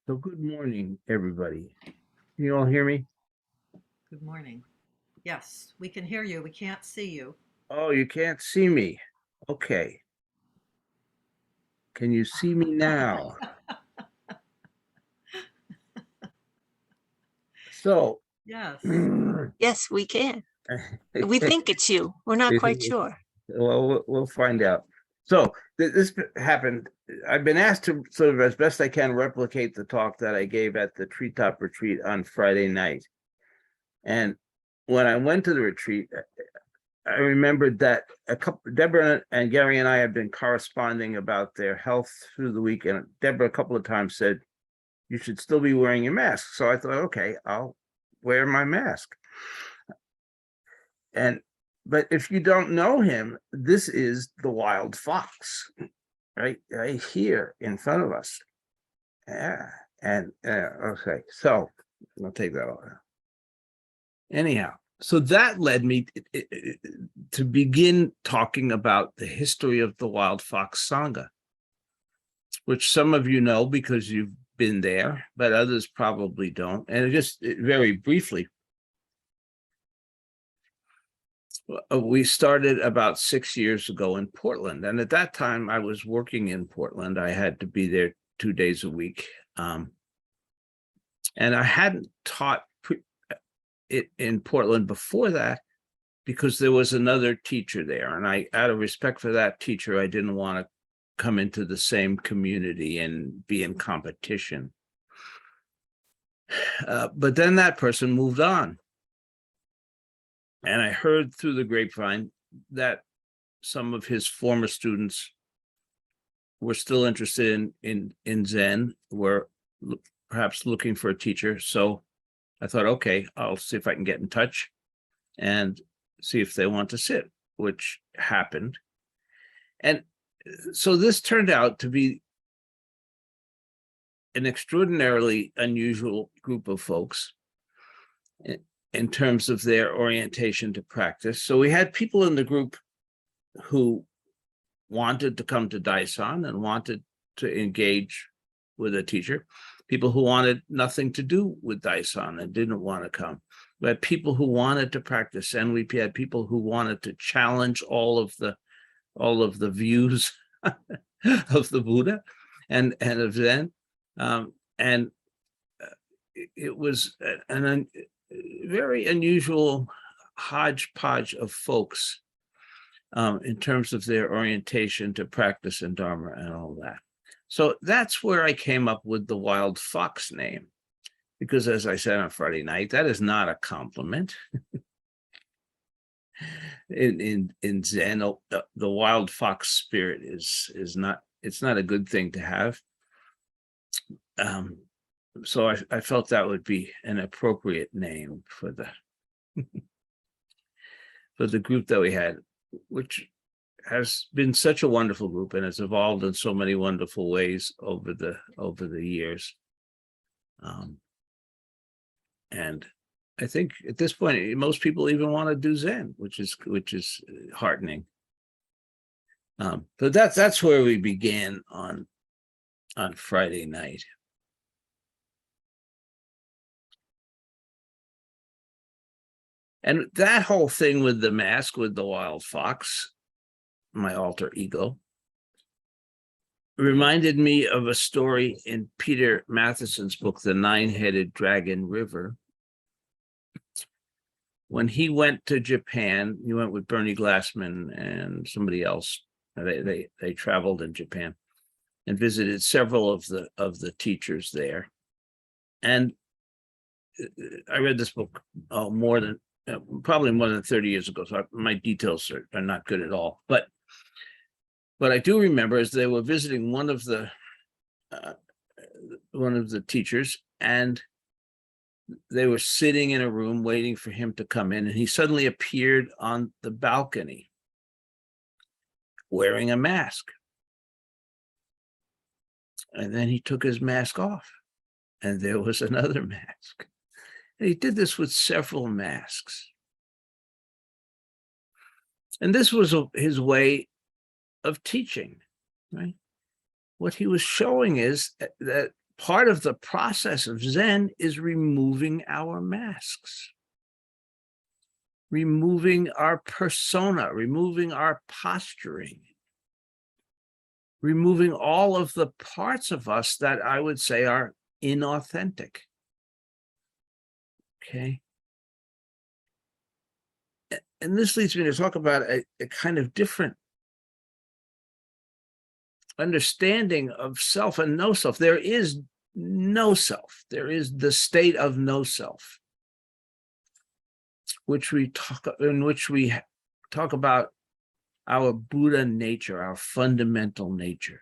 So good morning, everybody. Can you all hear me? Good morning. Yes, we can hear you. We can't see you. Oh, you can't see me. Okay. Can you see me now? So, Yes. well, Yes, we can. We think it's you. We're not quite sure. we'll find out. So this happened. I've been asked to sort of, as best I can, replicate the talk that I gave at the treetop retreat on Friday night. And when I went to the retreat, I remembered that Deborah and Gary and I have been corresponding about their health through the week. And Deborah a couple of times said, you should still be wearing your mask. So I thought, okay, I'll wear my mask. But if you don't know him, this is the wild fox, right here in front of us. Yeah. And okay, so I'll take that off. Anyhow, so that led me to begin talking about the history of the Wild Fox Sangha, which some of you know because you've been there, but others probably don't. And just very briefly, we started about 6 years ago in Portland. And at that time, I was working in Portland. I had to be there 2 days a week. And I hadn't taught it in Portland before that because there was another teacher there. And I, out of respect for that teacher, I didn't want to come into the same community and be in competition. But then that person moved on. And I heard through the grapevine that some of his former students were still interested in Zen, were perhaps looking for a teacher. So I thought, okay, I'll see if I can get in touch and see if they want to sit, which happened. And so this turned out to be an extraordinarily unusual group of folks in terms of their orientation to practice. So we had people in the group who wanted to come to Daishan and wanted to engage with a teacher, people who wanted nothing to do with Daishan and didn't want to come. We had people who wanted to practice, and we had people who wanted to challenge all of the views of the Buddha and of Zen. And it was a very unusual hodgepodge of folks in terms of their orientation to practice and Dharma and all that. So that's where I came up with the Wild Fox name, because as I said on Friday night, that is not a compliment. In Zen, the wild fox spirit is not, it's not a good thing to have. So I felt that would be an appropriate name for the group that we had, which has been such a wonderful group and has evolved in so many wonderful ways over the years. And I think at this point, most people even want to do Zen, which is heartening. But that's where we began on Friday night. And that whole thing with the mask, with the wild fox, my alter ego, reminded me of a story in Peter Matheson's book, The Nine-Headed Dragon River. When he went to Japan, he went with Bernie Glassman and somebody else. They traveled in Japan and visited several of the teachers there. And I read this book probably more than 30 years ago, so my details are not good at all. But what I do remember is they were visiting one of the teachers, and they were sitting in a room waiting for him to come in, and he suddenly appeared on the balcony wearing a mask. And then he took his mask off, and there was another mask. And he did this with several masks. And this was his way of teaching, right? What he was showing is that part of the process of Zen is removing our masks, removing our persona, removing our posturing, removing all of the parts of us that I would say are inauthentic. Okay. And this leads me to talk about a kind of different understanding of self and no self. There is no self. There is the state of no self, in which we talk about our Buddha nature, our fundamental nature,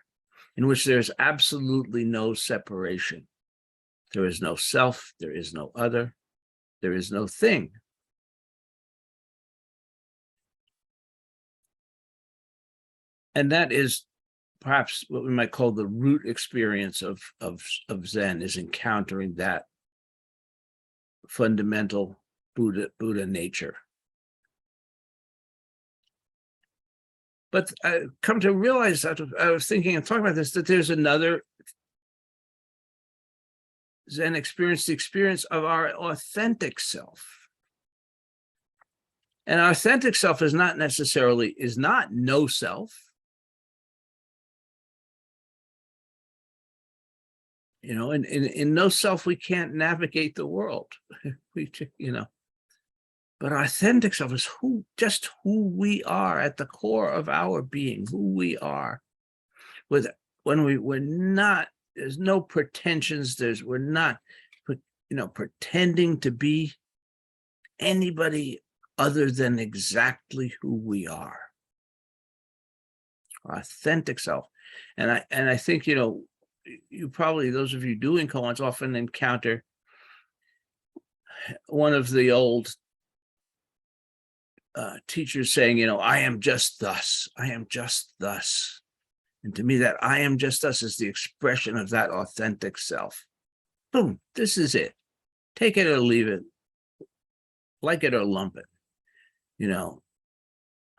in which there's absolutely no separation. There is no self, there is no other, there is no thing. And that is perhaps what we might call the root experience of Zen, is encountering that fundamental Buddha nature. But I come to realize that I was thinking and talking about this, that there's another Zen experience, the experience of our authentic self. And our authentic self is not no self. You know, in no self, we can't navigate the world. But our authentic self is just who we are at the core of our being, who we are. We're not, there's no pretensions. We're not, pretending to be anybody other than exactly who we are. Our authentic self. And I think, you probably, those of you doing koans often encounter one of the old teachers saying, I am just thus, I am just thus. And to me, that I am just thus is the expression of that authentic self. Boom, this is it. Take it or leave it, like it or lump it.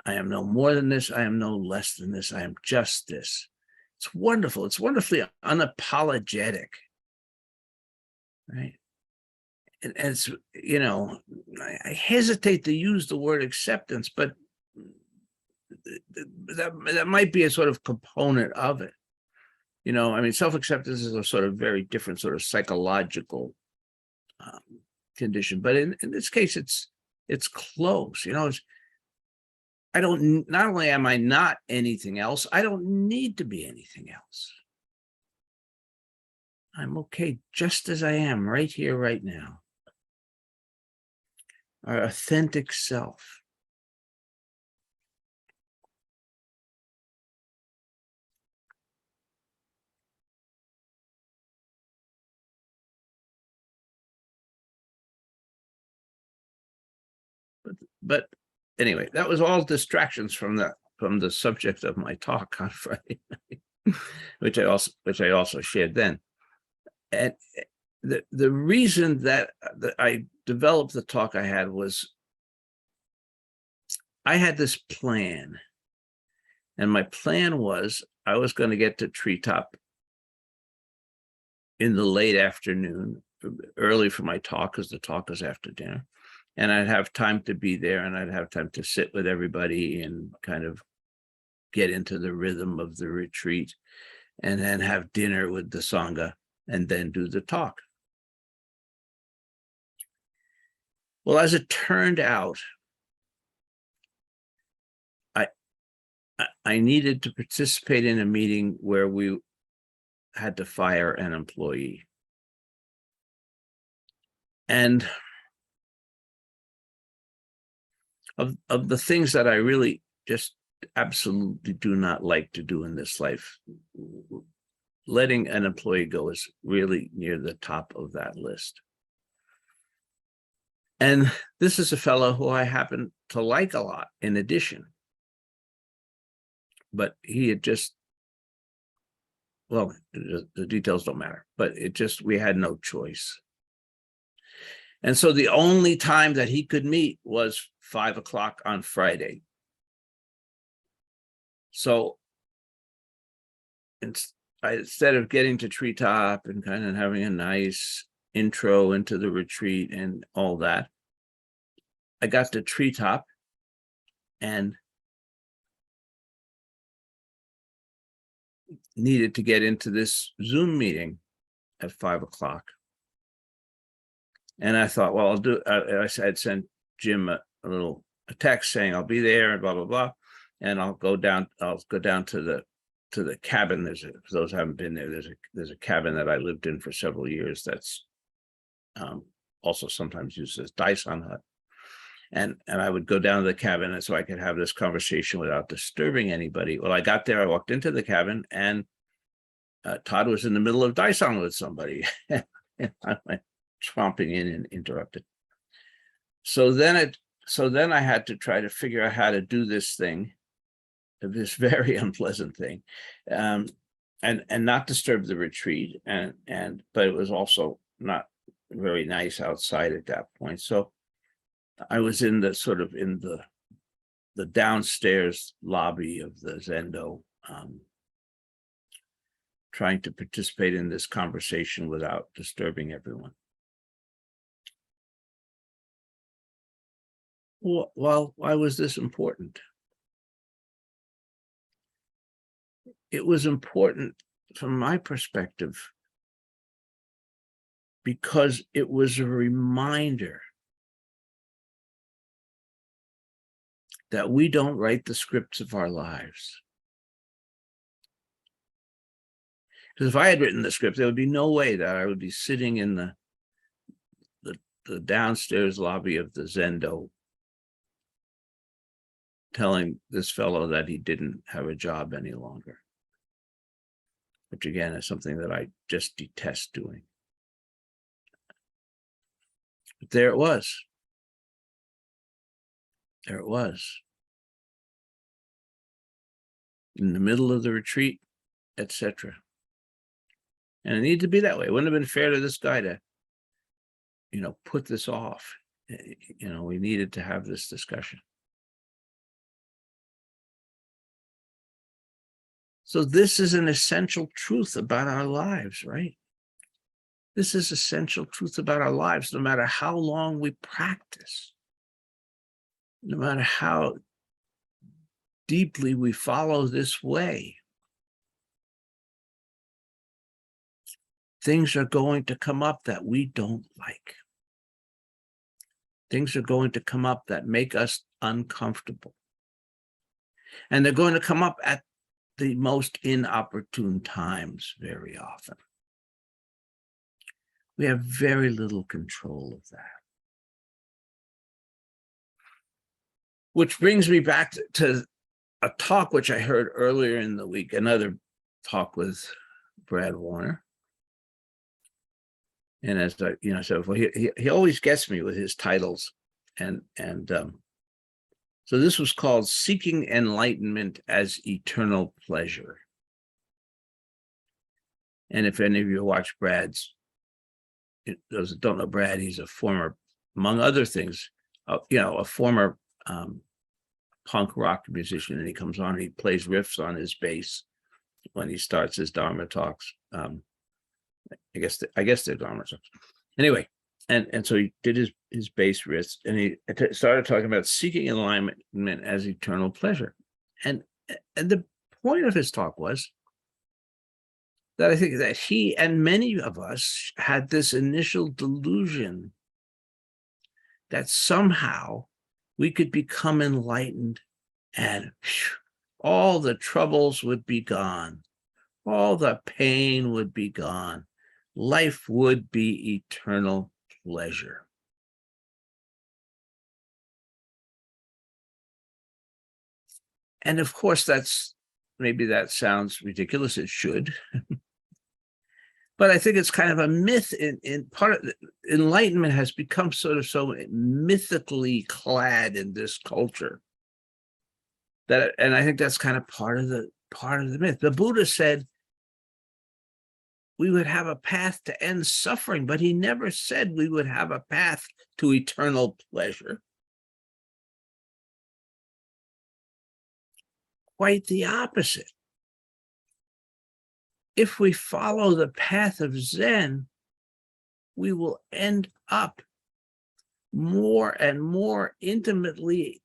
I am no more than this, I am no less than this, I am just this. It's wonderful. It's wonderfully unapologetic, right? And it's, I hesitate to use the word acceptance, but that might be a sort of component of it. Self-acceptance is a sort of very different sort of psychological condition. But in this case, it's close. Not only am I not anything else, I don't need to be anything else. I'm okay just as I am right here, right now. Our authentic self. But anyway, that was all distractions from the subject of my talk on Friday night, which I also shared then. And the reason that I developed the talk I had was I had this plan, and my plan was I was going to get to Treetop in the late afternoon, early for my talk, because the talk is after dinner. And I'd have time to be there, and I'd have time to sit with everybody and kind of get into the rhythm of the retreat, and then have dinner with the Sangha, and then do the talk. Well, as it turned out, I needed to participate in a meeting where we had to fire an employee. And of the things that I really just absolutely do not like to do in this life, letting an employee go is really near the top of that list. And this is a fellow who I happen to like a lot in addition. But he had just, well, the details don't matter, but we had no choice. And so the only time that he could meet was 5 o'clock on Friday. So instead of getting to treetop and kind of having a nice intro into the retreat and all that, I got to treetop and needed to get into this Zoom meeting at 5 o'clock. And I thought, well, I'll do, I had sent Jim a text saying I'll be there and blah, blah, blah. And I'll go down to the cabin. For those who haven't been there, there's a cabin that I lived in for several years that's also sometimes used as Dyson hut. And I would go down to the cabin and so I could have this conversation without disturbing anybody. Well, I got there, I walked into the cabin, and Todd was in the middle of Dyson with somebody. And I went tromping in and interrupted. So then I had to try to figure out how to do this thing, this very unpleasant thing, and not disturb the retreat. But it was also not very nice outside at that point. So I was in the downstairs lobby of the Zendo, trying to participate in this conversation without disturbing everyone. Well, why was this important? It was important from my perspective because it was a reminder that we don't write the scripts of our lives. Because if I had written the script, there would be no way that I would be sitting in the downstairs lobby of the Zendo telling this fellow that he didn't have a job any longer, which again is something that I just detest doing. But there it was. There it was. In the middle of the retreat, etc. And it needed to be that way. It wouldn't have been fair to this guy to, put this off. We needed to have this discussion. So this is an essential truth about our lives, right? This is essential truth about our lives, no matter how long we practice, no matter how deeply we follow this way. Things are going to come up that we don't like. Things are going to come up that make us uncomfortable. And they're going to come up at the most inopportune times very often. We have very little control of that. Which brings me back to a talk which I heard earlier in the week, another talk with Brad Warner. And as I, so he always gets me with his titles, and so this was called "Seeking Enlightenment as Eternal Pleasure." And if any of you watch Brad's, those that don't know Brad, he's a former, among other things, a former punk rock musician, and he comes on and he plays riffs on his bass when he starts his Dharma talks. I guess they're Dharma talks. Anyway, and so he did his bass riffs, and he started talking about seeking enlightenment as eternal pleasure. And the point of his talk was that I think that he and many of us had this initial delusion that somehow we could become enlightened and all the troubles would be gone. All the pain would be gone. Life would be eternal pleasure. And of course, maybe that sounds ridiculous. It should. But I think it's kind of a myth. In part of enlightenment has become sort of so mythically clad in this culture and I think that's kind of part of the myth. The Buddha said we would have a path to end suffering, but he never said we would have a path to eternal pleasure. Quite the opposite. if we follow the path of Zen, we will end up more and more intimately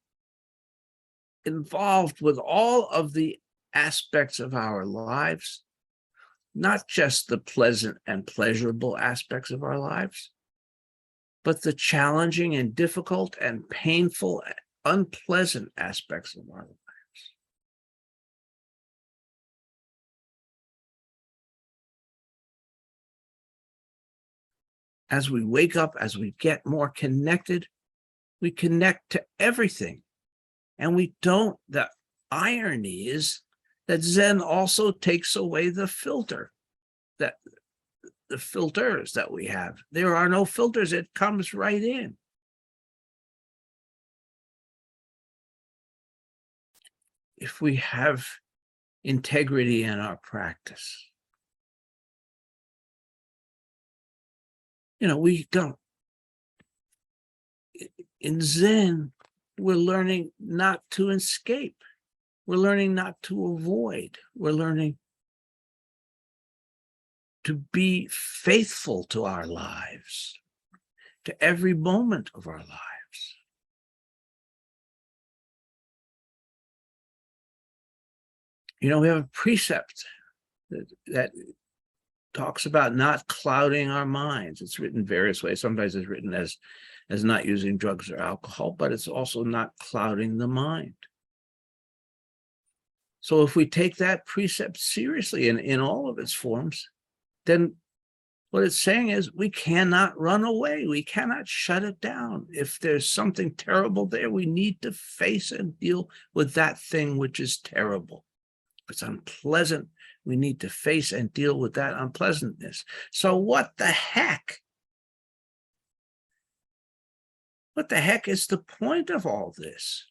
involved with all of the aspects of our lives, not just the pleasant and pleasurable aspects of our lives, but the challenging and difficult and painful, unpleasant aspects of our lives. As we wake up, as we get more connected, we connect to everything. And we don't, the irony is that Zen also takes away the filter, that the filters that we have. There are no filters, it comes right in. If we have integrity in our practice, we don't. In Zen, we're learning not to escape. We're learning not to avoid. We're learning to be faithful to our lives, to every moment of our lives. We have a precept that talks about not clouding our minds. It's written various ways. Sometimes it's written as not using drugs or alcohol, but it's also not clouding the mind. So if we take that precept seriously in all of its forms, then what it's saying is we cannot run away. We cannot shut it down. If there's something terrible there, we need to face and deal with that thing which is terrible. If it's unpleasant, we need to face and deal with that unpleasantness. So what the heck? What the heck is the point of all this?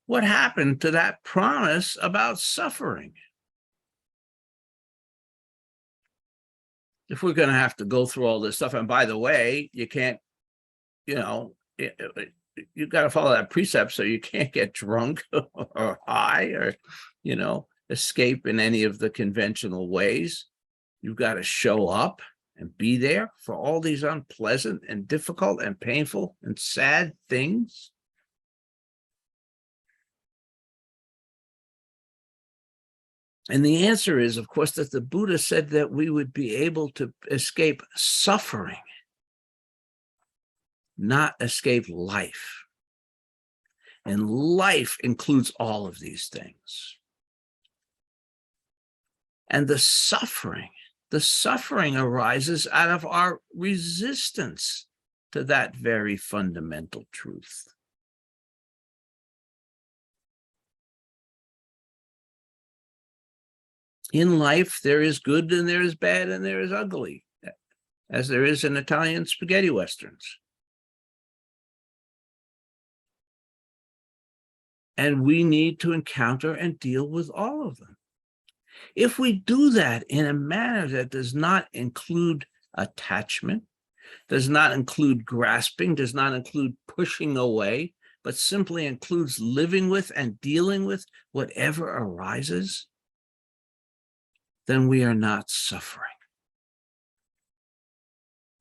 What happened to that promise about suffering? If we're going to have to go through all this stuff, and by the way, you can't, you've got to follow that precept, so you can't get drunk or high or, escape in any of the conventional ways. You've got to show up and be there for all these unpleasant and difficult and painful and sad things. And the answer is, of course, that the Buddha said that we would be able to escape suffering, not escape life. And life includes all of these things. And the suffering arises out of our resistance to that very fundamental truth. In life, there is good and there is bad and there is ugly, as there is in Italian spaghetti westerns. And we need to encounter and deal with all of them. If we do that in a manner that does not include attachment, does not include grasping, does not include pushing away, but simply includes living with and dealing with whatever arises, then we are not suffering.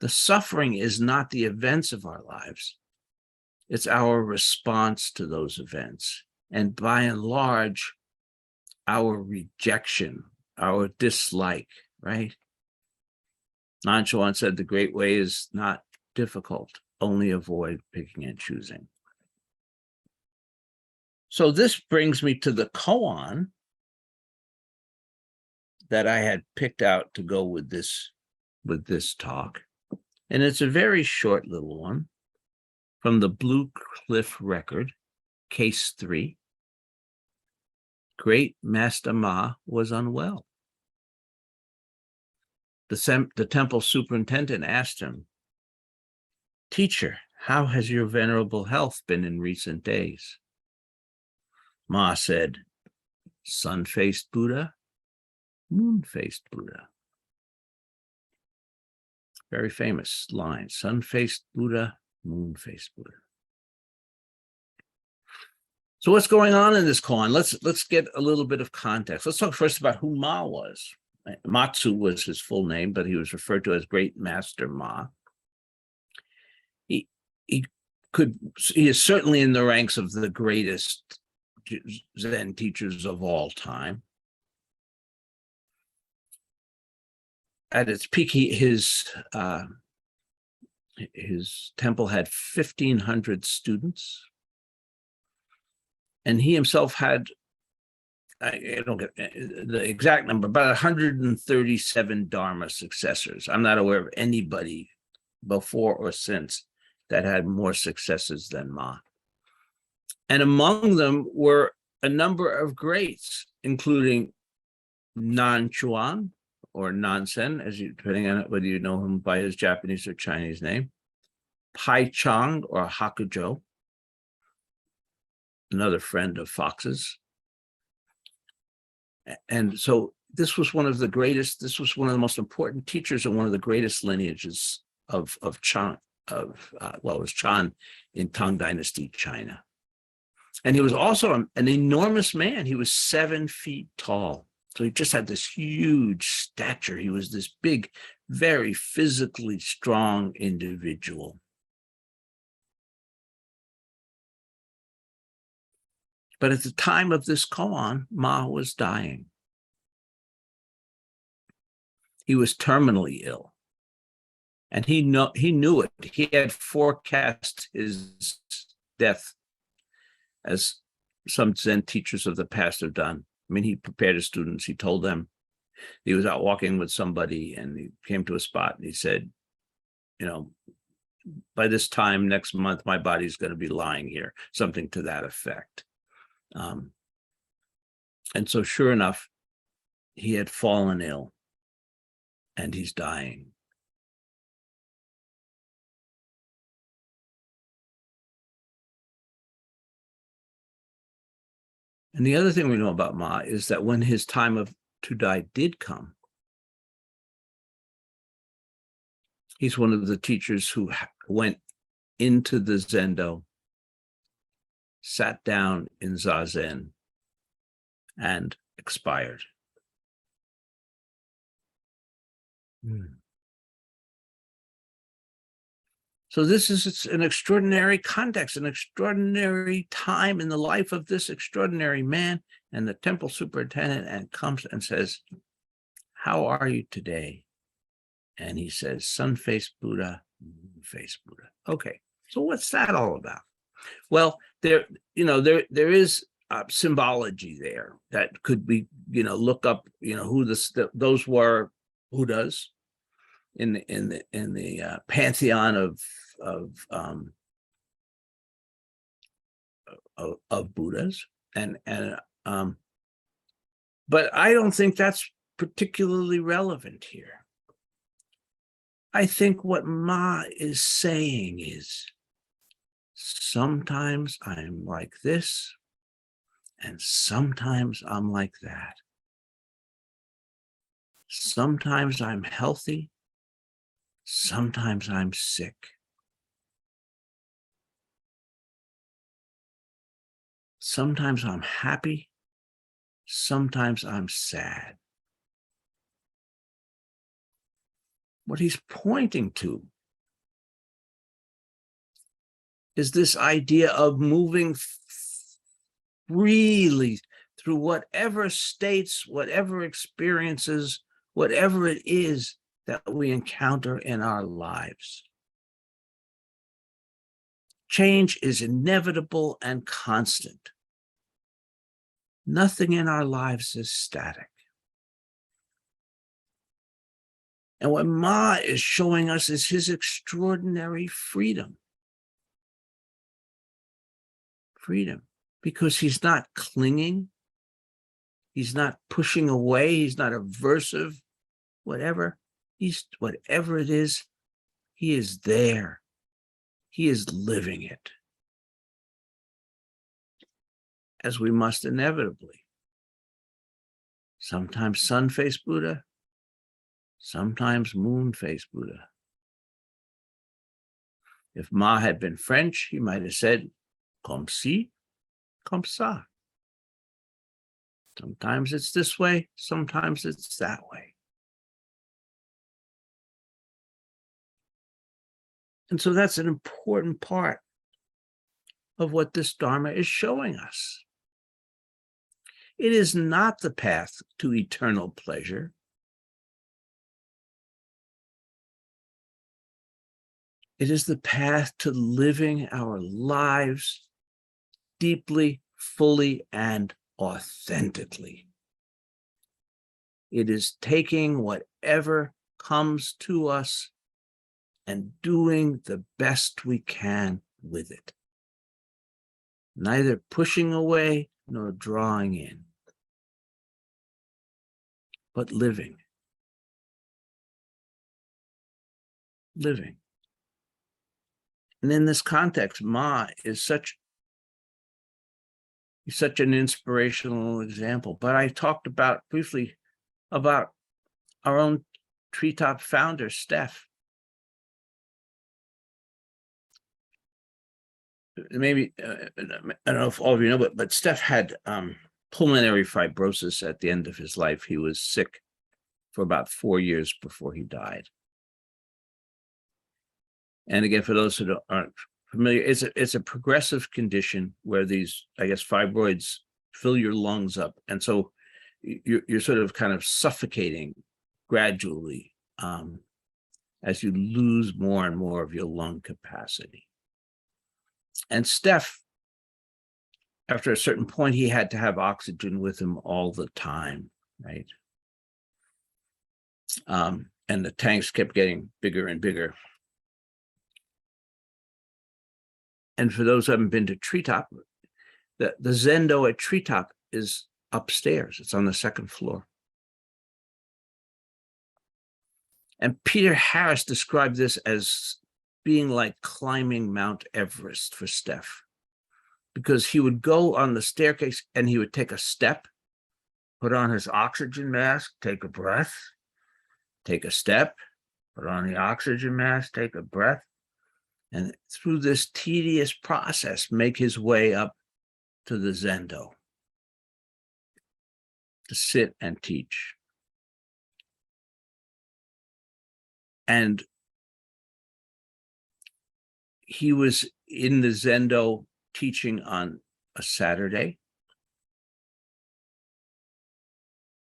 The suffering is not the events of our lives. It's our response to those events. And by and large, our rejection, our dislike, right? Nanchuan said the great way is not difficult, only avoid picking and choosing. So this brings me to the koan that I had picked out to go with this talk. And it's a very short little one from the Blue Cliff Record, Case 3. Great Master Ma was unwell. The temple superintendent asked him, "Teacher, how has your venerable health been in recent days?" Ma said, "Sun-faced Buddha, moon-faced Buddha." Very famous line, sun-faced Buddha, moon-faced Buddha. So what's going on in this koan? Let's get a little bit of context. Let's talk first about who Ma was. Matsu was his full name, but he was referred to as Great Master Ma. He is certainly in the ranks of the greatest Zen teachers of all time. At its peak, his temple had 1,500 students, and he himself had, I don't get the exact number, but 137 Dharma successors. I'm not aware of anybody before or since that had more successes than Ma. And among them were a number of greats, including Nan Chuan, or Nansen, depending on whether you know him by his Japanese or Chinese name, Pai Chang or Hakujo, another friend of Fox's. And so this was one of the greatest, this was one of the most important teachers and one of the greatest lineages of Chan, it was Chan in Tang Dynasty, China. And he was also an enormous man. He was 7 feet tall. So he just had this huge stature. He was this big, very physically strong individual. But at the time of this koan, Ma was dying. He was terminally ill. And he knew it. He had forecast his death, as some Zen teachers of the past have done. I mean, he prepared his students. He told them he was out walking with somebody, and he came to a spot, and he said, by this time next month, my body's going to be lying here, something to that effect. And so sure enough, he had fallen ill, and he's dying. And the other thing we know about Ma is that when his time to die did come, he's one of the teachers who went into the Zendo, sat down in Zazen, and expired. So this is an extraordinary context, an extraordinary time in the life of this extraordinary man. And the temple superintendent comes and says, "How are you today?" And he says, "Sun-faced Buddha, moon-faced Buddha." Okay, so what's that all about? Well, there is symbology there that could be, look up, who those were Buddhas in the pantheon of Buddhas, but I don't think that's particularly relevant here. I think what Ma is saying is, sometimes I'm like this, and sometimes I'm like that. Sometimes I'm healthy, sometimes I'm sick. Sometimes I'm happy, sometimes I'm sad. What he's pointing to is this idea of moving freely through whatever states, whatever experiences, whatever it is that we encounter in our lives. Change is inevitable and constant. Nothing in our lives is static. And what Ma is showing us is his extraordinary freedom. Freedom, because he's not clinging, he's not pushing away, he's not aversive, whatever it is, he is there. He is living it, as we must inevitably. Sometimes sun-faced Buddha, sometimes moon-faced Buddha. If Ma had been French, he might have said, "Comme ci, comme ça." Sometimes it's this way, sometimes it's that way. And so that's an important part of what this Dharma is showing us. It is not the path to eternal pleasure. It is the path to living our lives deeply, fully, and authentically. It is taking whatever comes to us and doing the best we can with it. Neither pushing away nor drawing in, but living. Living. And in this context, Ma is such an inspirational example. But I talked briefly about our own Treetop founder, Steph. Maybe, I don't know if all of you know, but Steph had pulmonary fibrosis at the end of his life. He was sick for about 4 years before he died. And again, for those who aren't familiar, it's a progressive condition where these, I guess, fibroids fill your lungs up. And so you're sort of kind of suffocating gradually as you lose more and more of your lung capacity. And Steph, after a certain point, he had to have oxygen with him all the time, right? And the tanks kept getting bigger and bigger. And for those who haven't been to Treetop, the Zendo at Treetop is upstairs. It's on the second floor. And Peter Harris described this as being like climbing Mount Everest for Steph, because he would go on the staircase and he would take a step, put on his oxygen mask, take a breath, take a step, put on the oxygen mask, take a breath, and through this tedious process, make his way up to the Zendo to sit and teach. And he was in the Zendo teaching on a Saturday.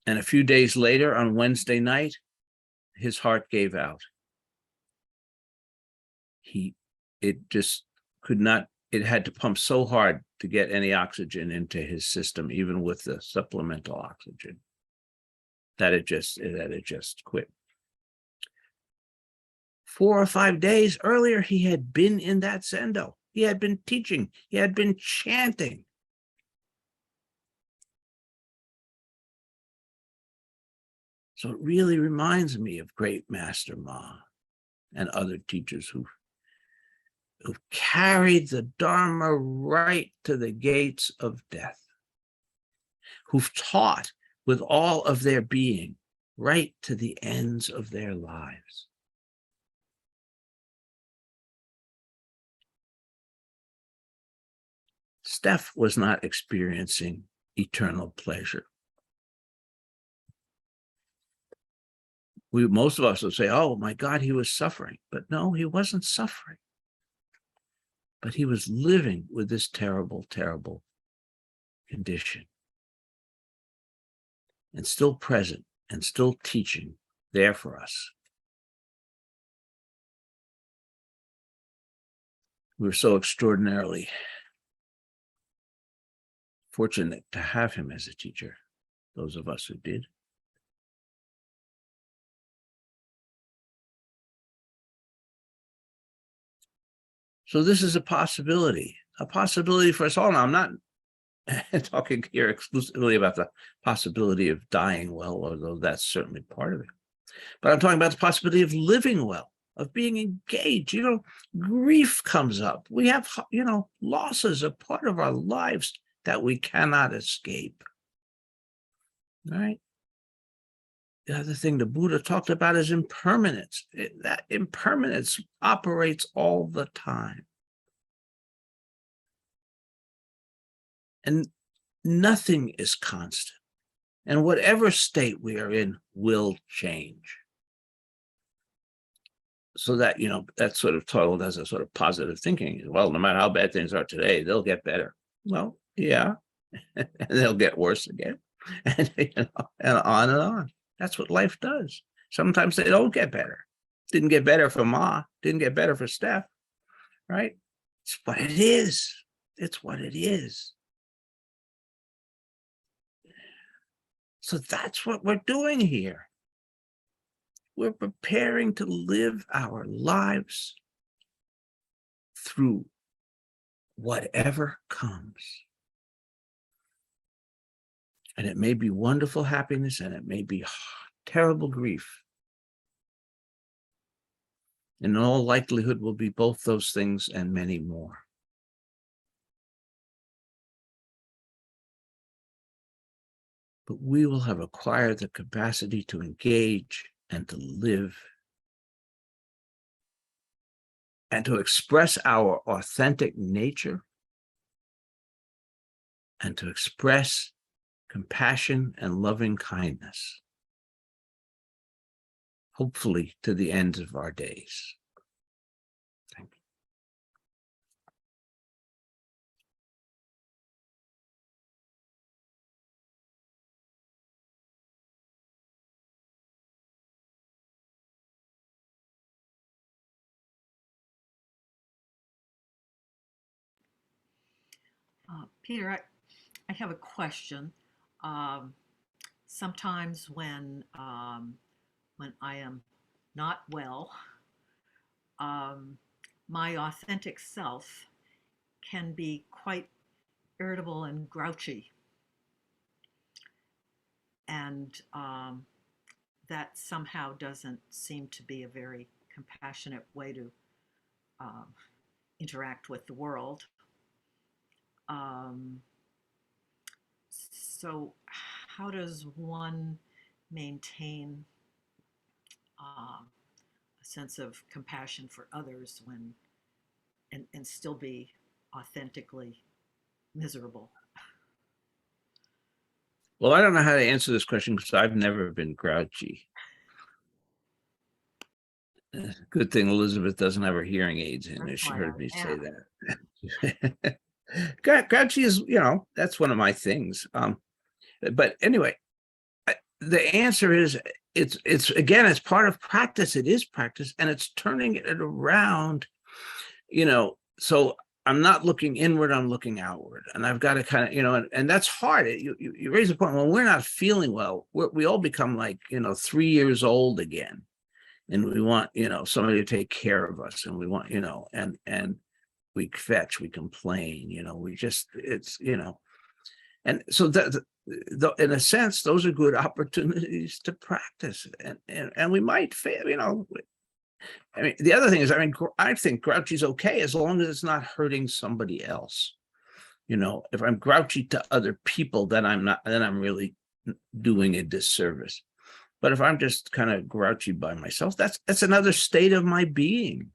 And a few days later, on Wednesday night, his heart gave out. It just could not, it had to pump so hard to get any oxygen into his system, even with the supplemental oxygen, that it just quit. 4 or 5 days earlier, he had been in that Zendo. He had been teaching. He had been chanting. So it really reminds me of great Master Ma and other teachers who've carried the Dharma right to the gates of death, who've taught with all of their being right to the ends of their lives. Steph was not experiencing eternal pleasure. Most of us would say, oh my God, he was suffering. But no, he wasn't suffering. But he was living with this terrible, terrible condition. And still present and still teaching there for us. We were so extraordinarily fortunate to have him as a teacher, those of us who did. So this is a possibility for us all. Now, I'm not talking here exclusively about the possibility of dying well, although that's certainly part of it. But I'm talking about the possibility of living well, of being engaged. Grief comes up. We have, losses are part of our lives that we cannot escape. Right? The other thing the Buddha talked about is impermanence. That impermanence operates all the time. And nothing is constant. And whatever state we are in will change. so that, that's sort of told as a sort of positive thinking. Well, no matter how bad things are today, they'll get better. Well, yeah, and they'll get worse again, and and on and on. That's what life does. Sometimes they don't get better. Didn't get better for Ma. Didn't get better for Steph. Right? It's what it is. It's what it is. So that's what we're doing here. We're preparing to live our lives through whatever comes. And it may be wonderful happiness, and it may be terrible grief. In all likelihood, will be both those things and many more. But we will have acquired the capacity to engage and to live and to express our authentic nature and to express compassion and loving kindness, hopefully to the end of our days. Thank you. Peter, I have a question. Sometimes when I am not well, my authentic self can be quite irritable and grouchy, and that somehow doesn't seem to be a very compassionate way to um, interact with the world. Um, so, how does one maintain a sense of compassion for others when and still be authentically miserable? Well, I don't know how to answer this question because I've never been grouchy. Good thing Elizabeth doesn't have her hearing aids in. That's She why heard me I say asked. that. Grouchy is, that's one of my things. But anyway, the answer is it's again, it's part of practice. It is practice, and it's turning it around. So I'm not looking inward, I'm looking outward, and I've got to kind of, and that's hard. You raise a point. When we're not feeling well, we all become like 3 years old again, and we want somebody to take care of us, and we want and we fetch, we complain, we just and so that in a sense, those are good opportunities to practice, and we might fail. I mean, the other thing is, I think grouchy is okay as long as it's not hurting somebody else. If I'm grouchy to other people, then I'm really doing a disservice. But if I'm just kind of grouchy by myself, that's another state of my being,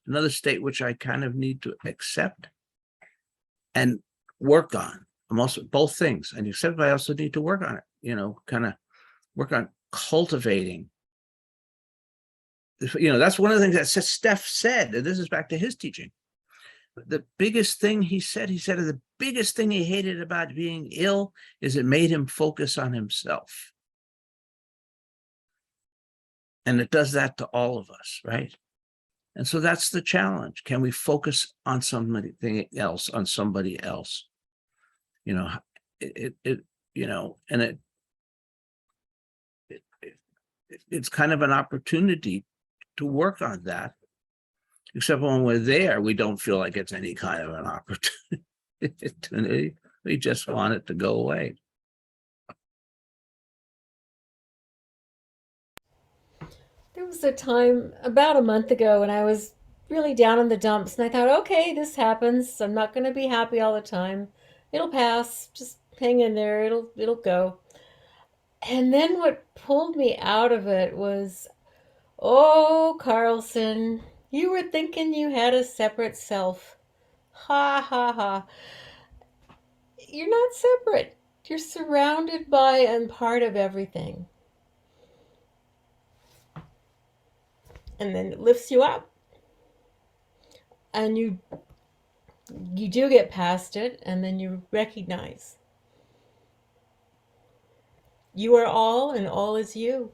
another state which I kind of need to accept and work on. I'm also both things, and accept, but I also need to work on it. Kind of work on cultivating. That's one of the things that Steph said, and this is back to his teaching. The biggest thing he said the biggest thing he hated about being ill is it made him focus on himself. And it does that to all of us, right? And so that's the challenge. Can we focus on somebody else, on somebody else? It's kind of an opportunity to work on that, except when we're there, we don't feel like it's any kind of an opportunity. We just want it to go away. There was a time about a month ago when I was really down in the dumps, and I thought, okay, this happens. I'm not going to be happy all the time. It'll pass. Just hang in there. It'll go. And then what pulled me out of it was, oh, Carlson, you were thinking you had a separate self. Ha ha ha. You're not separate. You're surrounded by and part of everything. and then it lifts you up, and you do get past it, and then you recognize you are all, and all is you.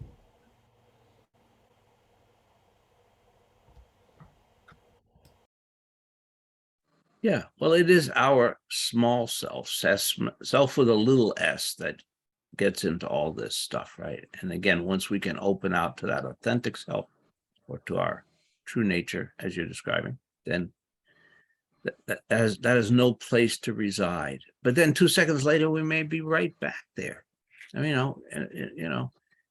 Yeah, well, it is our small self, self with a little s, that gets into all this stuff, right? And again, once we can open out to that authentic self, or to our true nature, as you're describing, then that has no place to reside. But then 2 seconds later, we may be right back there. I mean, and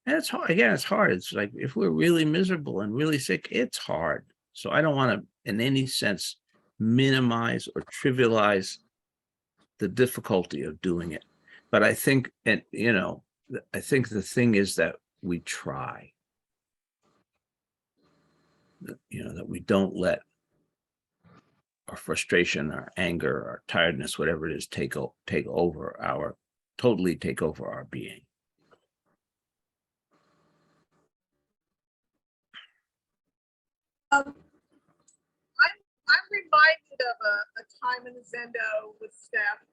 it's hard. Again, it's hard. It's like, if we're really miserable and really sick, it's hard. So I don't want to, in any sense, minimize or trivialize the difficulty of doing it. But I think, and I think the thing is that we try. That we don't let our frustration, our anger, our tiredness, whatever it is, totally take over our being. I'm reminded of a time in the Zendo with Steph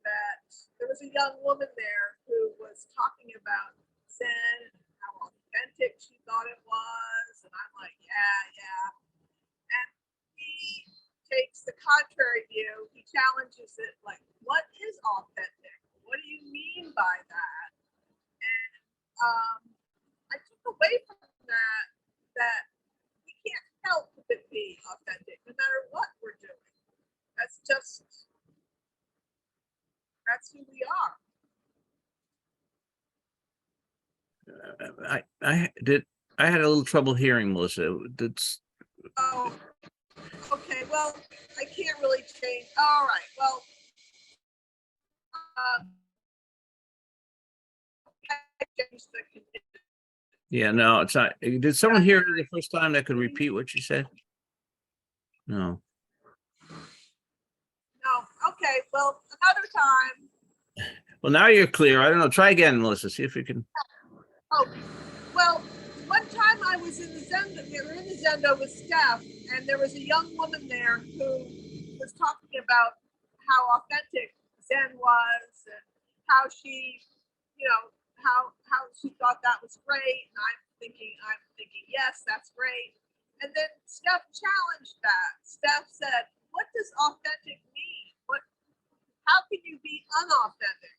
that there was a young woman there who was talking about Zen and how authentic she thought it was. And I'm like, yeah. And he takes the contrary view. He challenges it like, what is authentic? What do you mean by that? And I took away from that we can't help but be authentic no matter what we're doing. That's who we are. I had a little trouble hearing, Melissa. Oh, okay. Well, I can't really change. All right. Well, I changed the condition. Yeah, no, it's not. Did someone hear it the first time that could repeat what she said? No. No. Okay. Well, another time. Well, now you're clear. I don't know. Try again, Melissa. See if you can. Oh, well, one time I was in the Zendo. We were in the Zendo with Steph, and there was a young woman there who was talking about how authentic Zen was, and how she, how she thought that was great. And I'm thinking, yes, that's great. And then Steph challenged that. Steph said, "What does authentic mean? How can you be unauthentic?"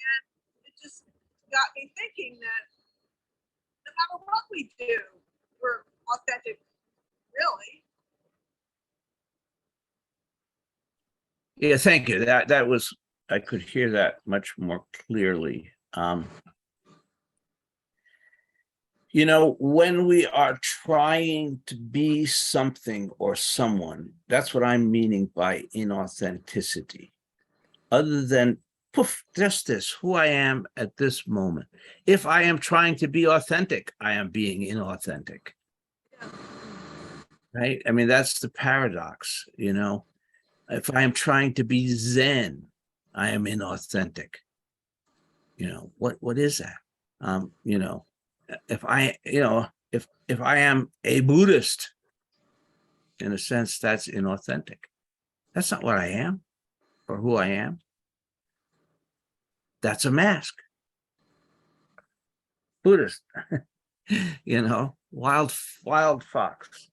And it just got me thinking that no matter what we do, we're authentic, really. Yeah, thank you. That was, I could hear that much more clearly. When we are trying to be something or someone, that's what I'm meaning by inauthenticity. Other than, poof, just this, who I am at this moment. If I am trying to be authentic, I am being inauthentic. Yeah. Right? I mean, that's the paradox, If I am trying to be Zen, I am inauthentic. What is that? If I am a Buddhist, in a sense, that's inauthentic. That's not what I am or who I am. That's a mask. Buddhist, wild fox,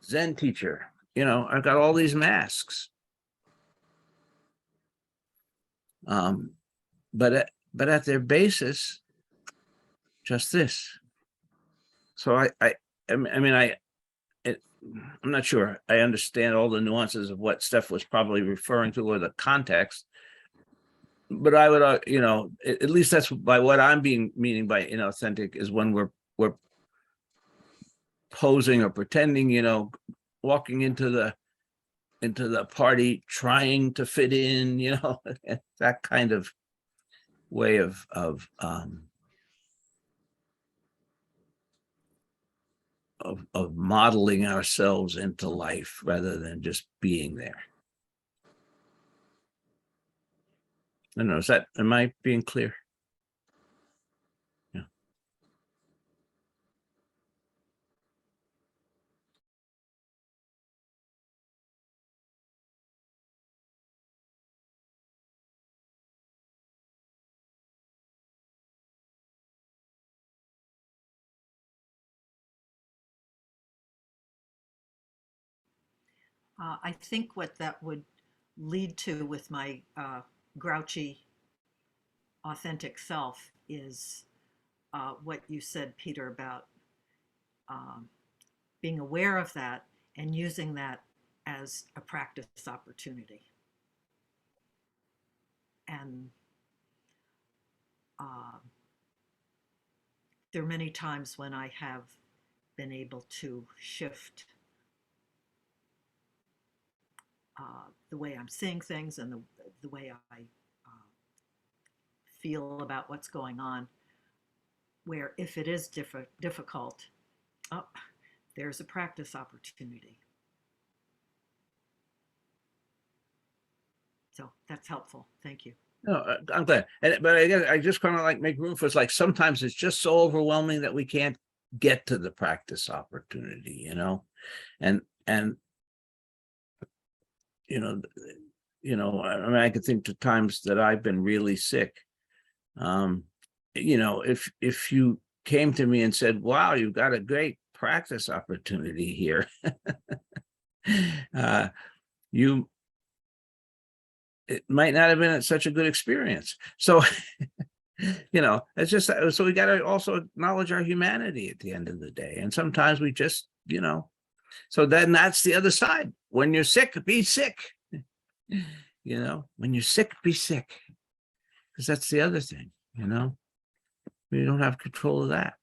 Zen teacher. I've got all these masks. But at their basis, just this. So I'm not sure I understand all the nuances of what Steph was probably referring to, or the context. But I would, at least that's by what I'm meaning by inauthentic, is when we're posing or pretending, walking into the party, trying to fit in, that kind of way of modeling ourselves into life rather than just being there. I don't know. Am I being clear? Yeah. I think what that would lead to with my grouchy, authentic self is what you said, Peter, about um, being aware of that and using that as a practice opportunity. And there are many times when I have been able to shift the way I'm seeing things and the way I feel about what's going on, where if it is difficult, oh, there's a practice opportunity. So that's helpful. Thank you. No, I'm glad. But I guess I just kind of like make room for it's like sometimes it's just so overwhelming that we can't get to the practice opportunity, you know, and you know, I mean, I could think to times that I've been really sick. You know, if you came to me and said, "Wow, you've got a great practice opportunity here," you. It might not have been such a good experience. So, you know, it's just, so we got to also acknowledge our humanity at the end of the day. And sometimes we just, you know, so then that's the other side. When you're sick, be sick. You know, when you're sick, be sick. Because that's the other thing, you know, we don't have control of that.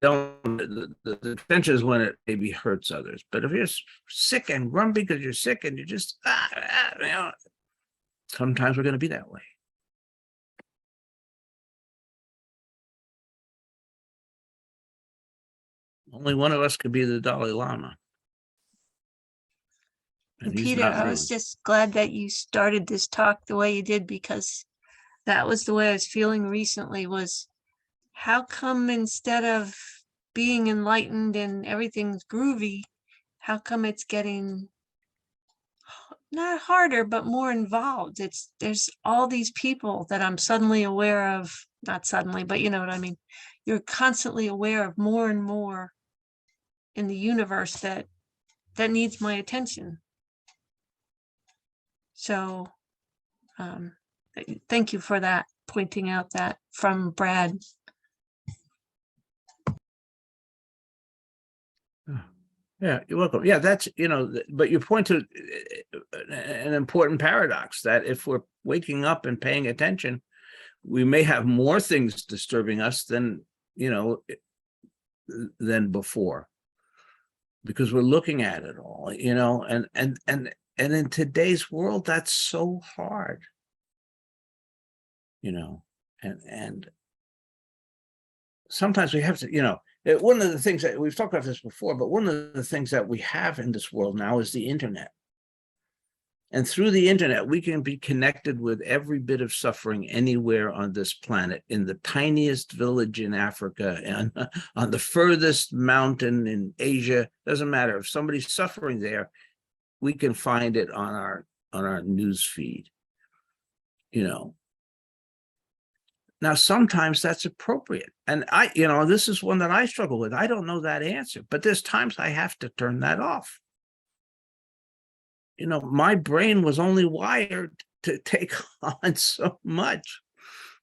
The tension is when it maybe hurts others. But if you're sick and grumpy because you're sick and you just, you know, sometimes we're going to be that way. Only one of us could be the Dalai Lama. And he's Peter, not I me. was just glad that you started this talk the way you did, because that was the way I was feeling recently, was how come instead of being enlightened and everything's groovy, how come it's getting not harder, but more involved? There's all these people that I'm suddenly aware of, not suddenly, but you know what I mean? You're constantly aware of more and more in the universe that needs my attention. So thank you for that, pointing out that from Brad. Yeah, you're welcome. Yeah, that's, you know, but you point to an important paradox that if we're waking up and paying attention, we may have more things disturbing us than, you know, than before, because we're looking at it all, you know, and in today's world, that's so hard, you know, and sometimes we have to, you know, one of the things that we've talked about this before, but one of the things that we have in this world now is the internet. And through the internet, we can be connected with every bit of suffering anywhere on this planet, in the tiniest village in Africa and on the furthest mountain in Asia. Doesn't matter. If somebody's suffering there, we can find it on our news feed, you know. Now, sometimes that's appropriate. And you know, this is one that I struggle with. I don't know that answer, but there's times I have to turn that off. You know, my brain was only wired to take on so much.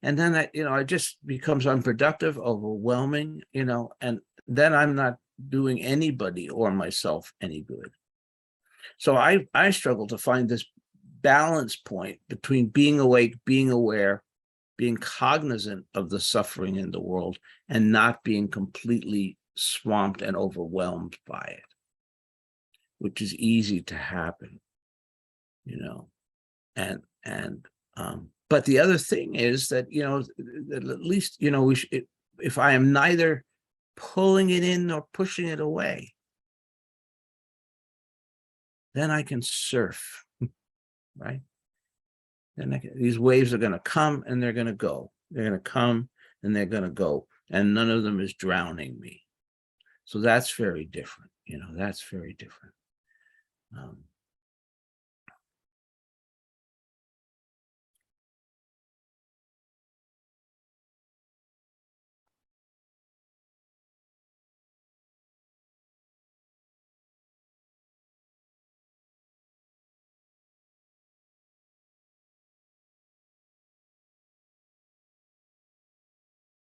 And then that, you know, it just becomes unproductive, overwhelming, you know, and then I'm not doing anybody or myself any good. So I struggle to find this balance point between being awake, being aware, being cognizant of the suffering in the world, and not being completely swamped and overwhelmed by it, which is easy to happen, you know. But the other thing is that, you know, at least, you know, if I am neither pulling it in nor pushing it away, then I can surf, right? And these waves are going to come and they're going to go. They're going to come and they're going to go. And none of them is drowning me. So that's very different. You know, that's very different.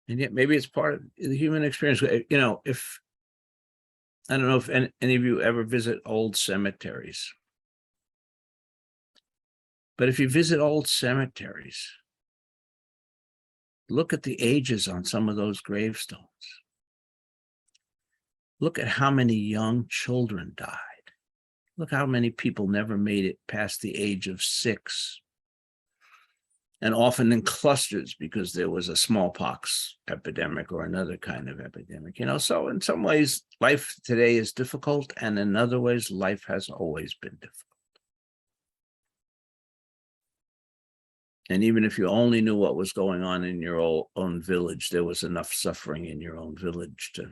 And yet maybe it's part of the human experience. You know, if I don't know if any of you ever visit old cemeteries, but if you visit old cemeteries, look at the ages on some of those gravestones. Look at how many young children died. Look how many people never made it past the age of 6. And often in clusters because there was a smallpox epidemic or another kind of epidemic. You know, so in some ways, life today is difficult, and in other ways, life has always been difficult. And even if you only knew what was going on in your own village, there was enough suffering in your own village to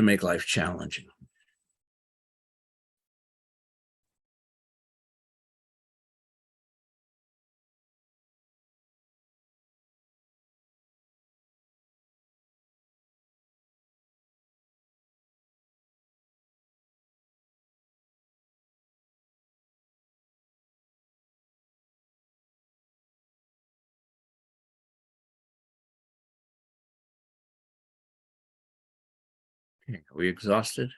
make life challenging. Okay, are we exhausted?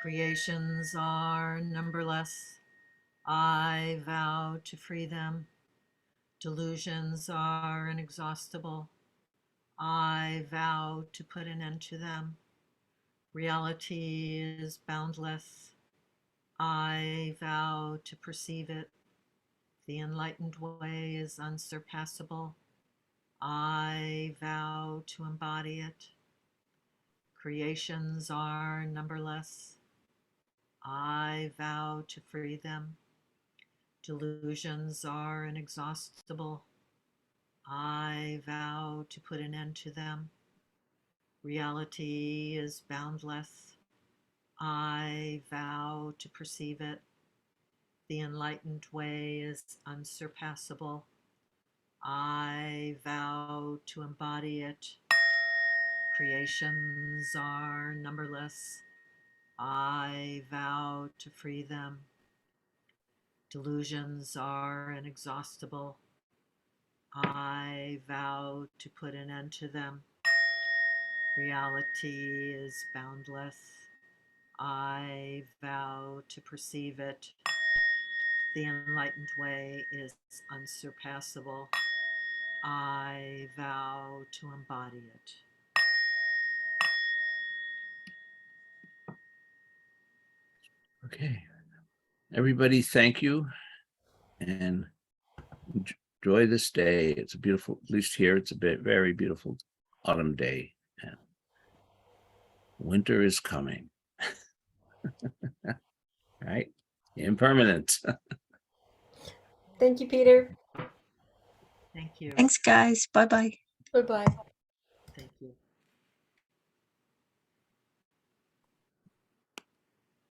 Creations are numberless. I vow to free them. Delusions are inexhaustible. I vow to put an end to them. Reality is boundless. I vow to perceive it. The enlightened way is unsurpassable. I vow to embody it. Creations are numberless. I vow to free them. Delusions are inexhaustible. I vow to put an end to them. Reality is boundless. I vow to perceive it. The enlightened way is unsurpassable. I vow to embody it. Creations are numberless. I vow to free them. Delusions are inexhaustible. I vow to put an end to them. Reality is boundless. I vow to perceive it. The enlightened way is unsurpassable. I vow to embody it. Okay. Everybody, thank you. And enjoy this day. It's a beautiful, at least here, it's a very beautiful autumn day. And winter is coming. Right? Impermanent. Thank you, Peter. Thank you. Thanks, guys. Bye-bye. Bye-bye. Thank you.